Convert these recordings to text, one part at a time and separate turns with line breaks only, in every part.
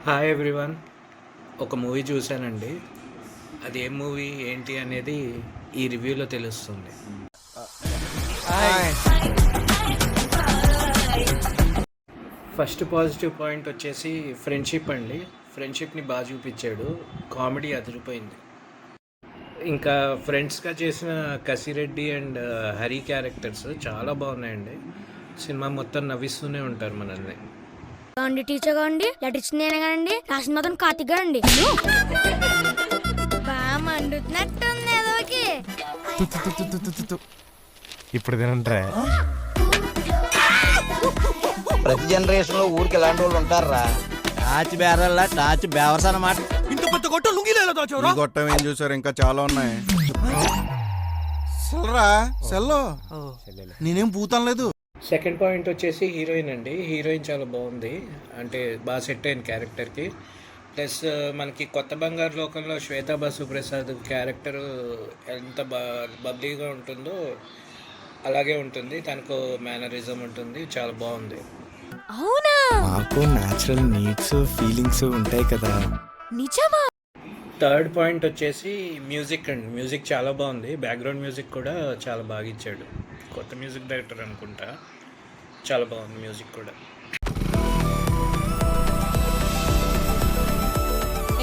Hi everyone. ఒక movie చూశానండి. అది ఏ మూవీ ఏంటి అనేది ఈ రివ్యూలో తెలుస్తుంది. ఫస్ట్ పాజిటివ్ పాయింట్ వచ్చేసి ఫ్రెండ్షిప్ అండి. ఫ్రెండ్షిప్ని బాగా చూపించాడు. కామెడీ అదిరిపోయింది. ఇంకా ఫ్రెండ్స్గా చేసిన కసిరెడ్డి అండ్ హరి క్యారెక్టర్స్ చాలా బాగున్నాయండి. సినిమా మొత్తం నవ్విస్తూనే ఉంటారు మనల్ని.
అండి టీచర్ గాండి లెటర్ ఇచ్చింది నేనే కానండి, రాసిన మాత్రం కార్తిక్ గారండి. బాగా మండుతున్నట్టుంది ఏదోకి.
ఇప్పుడు తినంటే
ప్రతి జనరేషన్ లో ఊరికి ఎలాంటి వాళ్ళు ఉంటారా? టాచ్ బేరల్లా టాచ్ బేవర్స్ అన్నమాట.
ఇంత పెద్ద గొట్ట లుంగిలేదా
గొట్టం ఏం చూసారు? ఇంకా చాలా ఉన్నాయి. సెల్రా సెల్లో నేనేం పూతం లేదు.
సెకండ్ పాయింట్ వచ్చేసి హీరోయిన్ అండి. హీరోయిన్ చాలా బాగుంది, అంటే బాగా సెట్ అయింది క్యారెక్టర్కి. ప్లస్ మనకి కొత్త బంగారు లోకంలో శ్వేతా బాసు ప్రసాద్ క్యారెక్టర్ ఎంత బబ్లీగా ఉంటుందో అలాగే ఉంటుంది. తనకు మేనరిజం ఉంటుంది, చాలా బాగుంది.
అవునా?
మాకు న్యాచురల్ నీడ్స్ ఫీలింగ్స్ ఉంటాయి కదా.
నిజమా?
థర్డ్ పాయింట్ వచ్చేసి మ్యూజిక్ అండి. మ్యూజిక్ చాలా బాగుంది. బ్యాక్గ్రౌండ్ మ్యూజిక్ కూడా చాలా బాగా ఇచ్చాడు. కొత్త మ్యూజిక్ డైరెక్టర్ అనుకుంటా. చాలా బాగుంది మ్యూజిక్ కూడా.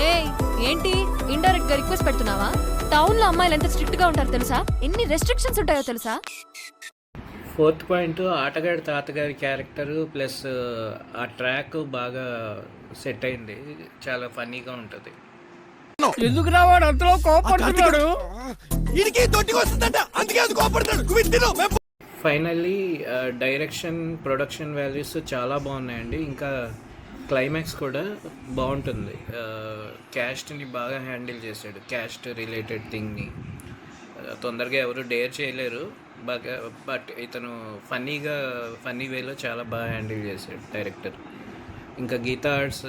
ఏయ్ ఏంటి ఇండైరెక్ట్ గా రిక్వెస్ట్ పెడుతున్నావా? టౌన్ లో అమ్మాయిలు ఎంత స్ట్రిక్ట్ గా ఉంటారో తెలుసా? ఎన్ని రెస్ట్రిక్షన్స్ ఉంటాయో తెలుసా?
ఫోర్త్ పాయింట్ ఆటగాడి తాతగారి క్యారెక్టర్ ప్లస్ ఆ ట్రాక్ బాగా సెట్ అయింది. చాలా ఫన్నీగా ఉంటుంది.
ఎందుకు రావాడు అంతలో కోపడుతున్నాడు? ఇడికి తొట్టికి వస్తుందంట, అందుకే అది కోపడుతున్నాడు.
ఫైనల్లీ డైరెక్షన్, ప్రొడక్షన్ వాల్యూస్ చాలా బాగున్నాయండి. ఇంకా క్లైమాక్స్ కూడా బాగుంటుంది. క్యాస్ట్ని బాగా హ్యాండిల్ చేశాడు. క్యాస్ట్ రిలేటెడ్ థింగ్ని తొందరగా ఎవరు డేర్ చేయలేరు. బాగా బట్ ఇతను ఫన్నీ వేలో చాలా బాగా హ్యాండిల్ చేశాడు డైరెక్టర్. ఇంకా గీతా ఆర్ట్స్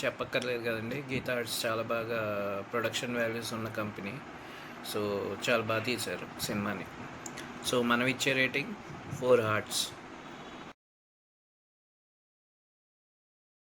చెప్పక్కర్లేదు కదండి. గీతా ఆర్ట్స్ చాలా బాగా ప్రొడక్షన్ వాల్యూస్ ఉన్న కంపెనీ. సో చాలా బాగా తీశారు సినిమాని. సో మనం ఇచ్చే రేటింగ్ 4 hearts.